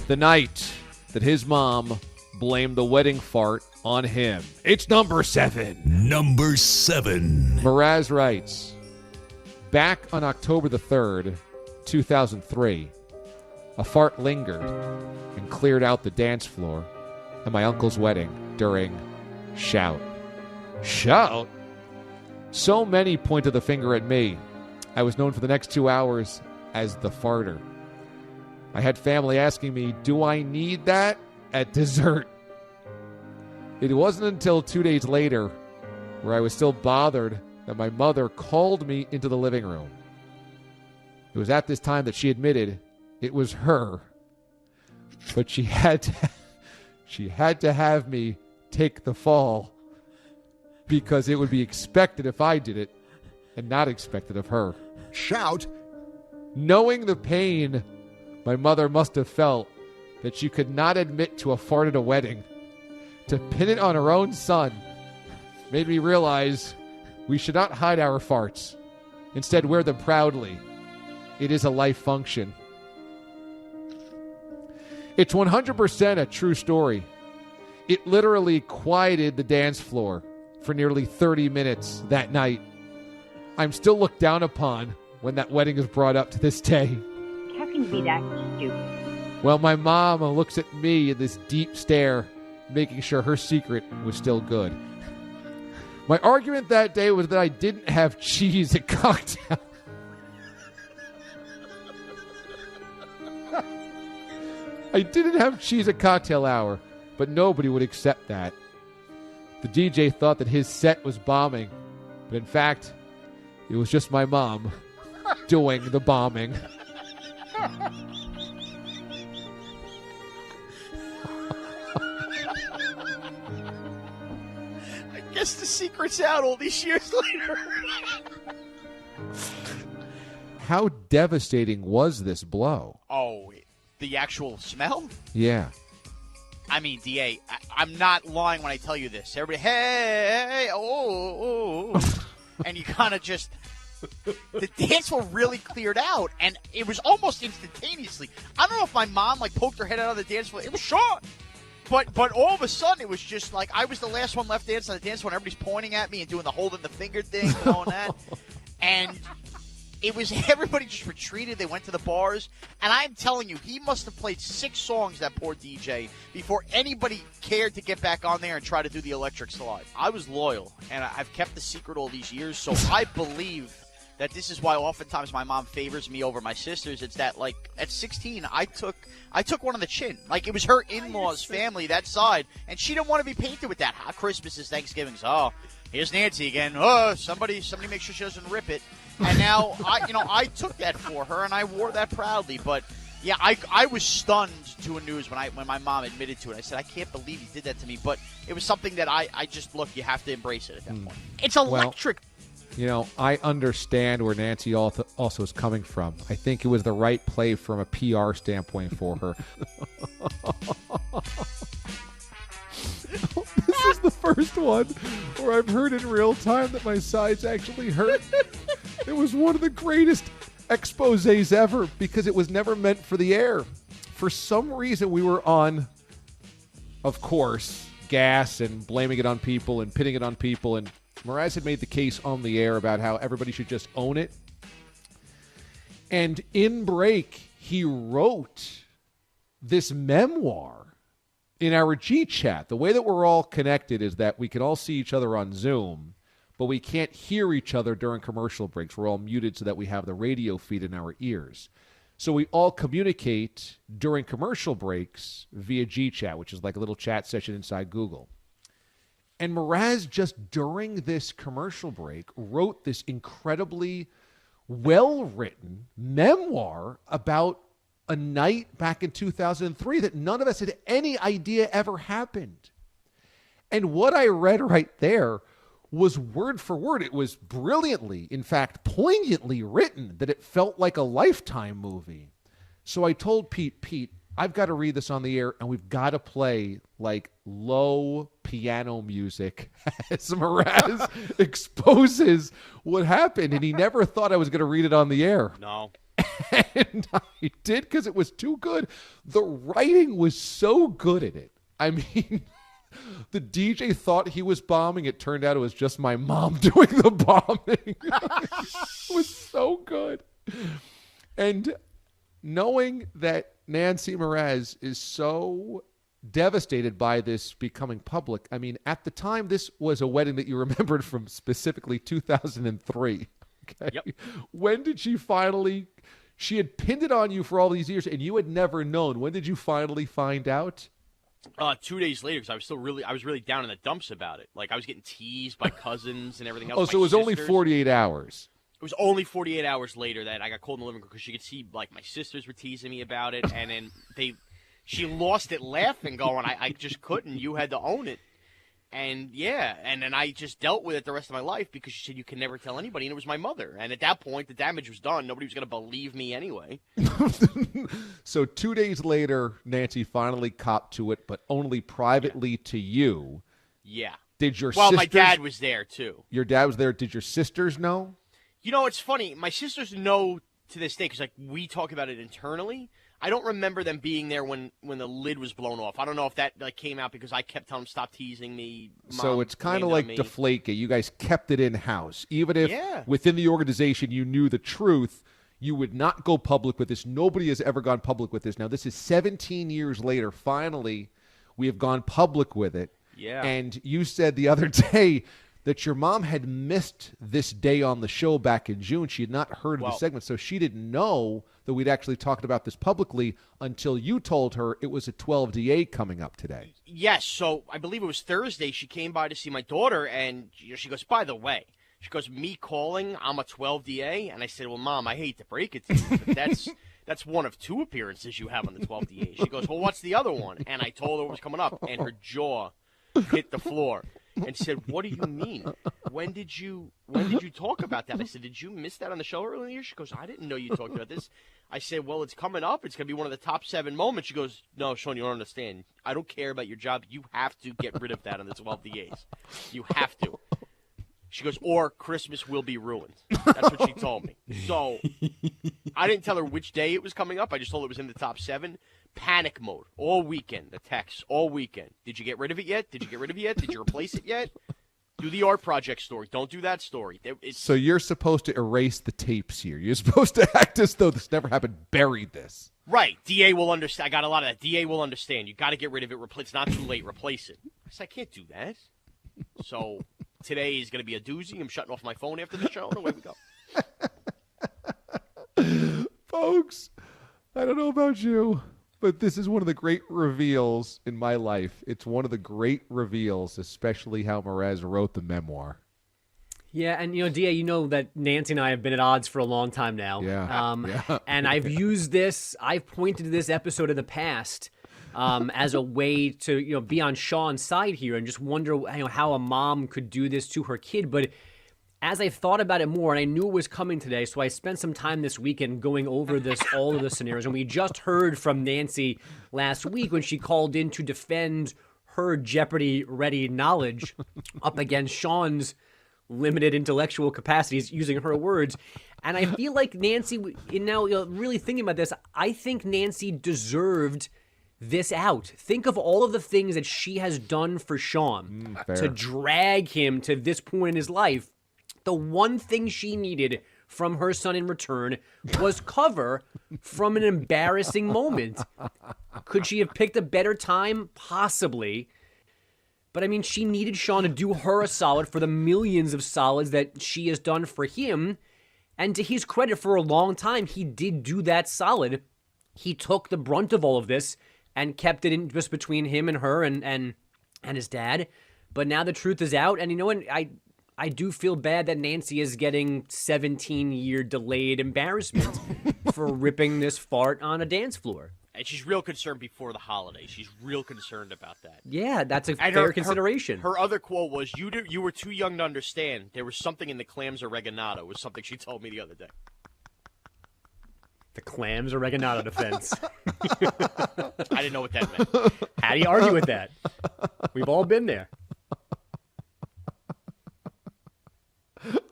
The night that his mom blamed the wedding fart on him. It's number 7. Number 7. Mraz writes, back on October the 3rd, 2003, a fart lingered and cleared out the dance floor at my uncle's wedding during Shout. Shout? So many pointed the finger at me. I was known for the next 2 hours as the farter. I had family asking me, do I need that at dessert? It wasn't until 2 days later, where I was still bothered, that my mother called me into the living room. It was at this time that she admitted it was her, but she had to have me take the fall because it would be expected if I did it and not expected of her. Shout. Knowing the pain my mother must have felt that she could not admit to a fart at a wedding, to pin it on her own son, made me realize we should not hide our farts. Instead, wear them proudly. It is a life function. It's 100% a true story. It literally quieted the dance floor for nearly 30 minutes that night. I'm still looked down upon when that wedding is brought up to this day. How can you be that stupid? Well, my mom looks at me in this deep stare, making sure her secret was still good. My argument that day was that I didn't have cheese at cocktail. I didn't have cheese at cocktail hour, but nobody would accept that. The DJ thought that his set was bombing, but in fact, it was just my mom doing the bombing. I guess the secret's out all these years later. How devastating was this blow? Oh, the actual smell? Yeah. I mean, DA, I'm not lying when I tell you this. Everybody, hey, oh. And you kind of just, the dance floor really cleared out, and it was almost instantaneously. I don't know if my mom, poked her head out of the dance floor. It was short. But all of a sudden, it was just like I was the last one left dancing on the dance floor, and everybody's pointing at me and doing the holding the finger thing and all that. And it was, everybody just retreated. They went to the bars. And I'm telling you, he must have played 6 songs, that poor DJ, before anybody cared to get back on there and try to do the electric slide. I was loyal, and I've kept the secret all these years. So I believe that this is why oftentimes my mom favors me over my sisters. It's that, at 16, I took one on the chin. It was her in-laws' family, that side, and she didn't want to be painted with that. Christmases, Thanksgivings. Oh, here's Nancy again. Oh, somebody make sure she doesn't rip it. And now, I took that for her, and I wore that proudly. But, yeah, I was stunned to a news when my mom admitted to it. I said, I can't believe you did that to me. But it was something that I just, look, you have to embrace it at that point. It's electric. Well, I understand where Nancy also is coming from. I think it was the right play from a PR standpoint for her. This is the first one where I've heard in real time that my sides actually hurt. It was one of the greatest exposés ever because it was never meant for the air. For some reason, we were on, of course, gas and blaming it on people and pitting it on people. And Mraz had made the case on the air about how everybody should just own it. And in break, he wrote this memoir in our G chat. The way that we're all connected is that we can all see each other on Zoom, but we can't hear each other during commercial breaks. We're all muted so that we have the radio feed in our ears. So we all communicate during commercial breaks via G chat, which is like a little chat session inside Google. And Mraz, just during this commercial break, wrote this incredibly well-written memoir about a night back in 2003 that none of us had any idea ever happened. And what I read right there was word for word. It was brilliantly, in fact, poignantly written that it felt like a Lifetime movie. So I told Pete, I've got to read this on the air, and we've got to play low piano music as Mraz exposes what happened. And he never thought I was going to read it on the air. No. And I did because it was too good. The writing was so good in it. I mean, the DJ thought he was bombing. It turned out it was just my mom doing the bombing. It was so good. And knowing that Nancy Mraz is so devastated by this becoming public. I mean, at the time, this was a wedding that you remembered from specifically 2003. Okay. Yep. When did she finally, she had pinned it on you for all these years and you had never known. When did you finally find out? 2 days later, because I was really down in the dumps about it. Like, I was getting teased by cousins and everything else. Oh, so it was only 48 hours. It was only 48 hours later that I got called in the living room because she could see, like, my sisters were teasing me about it, and then she lost it laughing, going, I just couldn't. You had to own it. And, yeah, and then I just dealt with it the rest of my life because she said you can never tell anybody, and it was my mother. And at that point, the damage was done. Nobody was going to believe me anyway. So 2 days later, Nancy finally copped to it, but only privately to you. Yeah. Did your Well, sisters... my dad was there, too. Your dad was there. Did your sisters know? You know, it's funny. My sisters know to this day because, like, we talk about it internally. I don't remember them being there when the lid was blown off. I don't know if that came out because I kept telling them stop teasing me. Mom, so it's kind of like Deflategate. You guys kept it in-house. Even if within the organization you knew the truth, you would not go public with this. Nobody has ever gone public with this. Now, this is 17 years later. Finally, we have gone public with it. Yeah. And you said the other day that your mom had missed this day on the show back in June. She had not heard of the segment, so she didn't know that we'd actually talked about this publicly until you told her it was a 12DA coming up today. Yes, so I believe it was Thursday. She came by to see my daughter, and she goes, by the way, she goes, me calling, I'm a 12DA? And I said, well, Mom, I hate to break it to you, but that's one of two appearances you have on the 12DA. She goes, well, what's the other one? And I told her what was coming up, and her jaw hit the floor. And said, what do you mean? When did you talk about that? I said, did you miss that on the show earlier? She goes, I didn't know you talked about this. I said, well, it's coming up. It's going to be one of the top 7 moments. She goes, no, Sean, you don't understand. I don't care about your job. You have to get rid of that on the 12 DAs. You have to. She goes, or Christmas will be ruined. That's what she told me. So I didn't tell her which day it was coming up. I just told her it was in the top 7. Panic mode all weekend. The texts all weekend. Did you get rid of it yet? Did you get rid of it yet? Did you replace it yet? Do the art project story. Don't do that story. So you're supposed to erase the tapes here. You're supposed to act as though this never happened. Bury this. Right. DA will understand. I got a lot of that. DA will understand. You got to get rid of it. It's not too late. Replace it. I said, I can't do that. So today is going to be a doozy. I'm shutting off my phone after the show, and away we go. Folks, I don't know about you, but this is one of the great reveals in my life. It's one of the great reveals, especially how Mraz wrote the memoir. Yeah, and, DA, you know that Nancy and I have been at odds for a long time now. Yeah. And I've used this, I've pointed to this episode in the past as a way to, be on Sean's side here and just wonder how a mom could do this to her kid. But as I thought about it more, and I knew it was coming today, so I spent some time this weekend going over all of the scenarios. And we just heard from Nancy last week when she called in to defend her Jeopardy-ready knowledge up against Sean's limited intellectual capacities, using her words. And I feel like Nancy, now really thinking about this, I think Nancy deserved this out. Think of all of the things that she has done for Sean to drag him to this point in his life. The one thing she needed from her son in return was cover from an embarrassing moment. Could she have picked a better time? Possibly. But, I mean, she needed Sean to do her a solid for the millions of solids that she has done for him. And to his credit, for a long time, he did do that solid. He took the brunt of all of this and kept it in just between him and her and his dad. But now the truth is out. And you know what? I do feel bad that Nancy is getting 17-year delayed embarrassment for ripping this fart on a dance floor. And she's real concerned before the holidays. She's real concerned about that. Yeah, that's a fair consideration. Her other quote was, you were too young to understand. There was something in the clams oregano, was something she told me the other day. The clams oregano defense. I didn't know what that meant. How do you argue with that? We've all been there.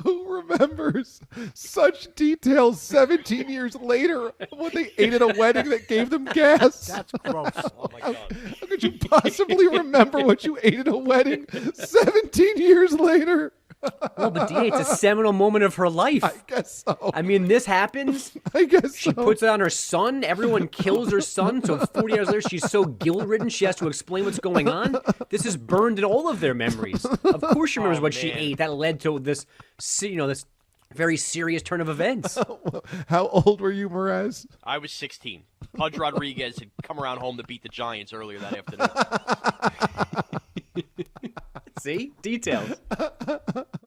Who remembers such details 17 years later of what they ate at a wedding that gave them gas? That's gross. Oh my God. How could you possibly remember what you ate at a wedding 17 years later? Well, but DA, it's a seminal moment of her life. I guess so. I mean, this happens. I guess She so. puts it on her son. Everyone kills her son. So 40 years later, she's so guilt-ridden, she has to explain what's going on. This is burned in all of their memories. Of course, she remembers what she ate. That led to this, this very serious turn of events. How old were you, Mraz? I was 16. Pudge Rodriguez had come around home to beat the Giants earlier that afternoon. See? Details.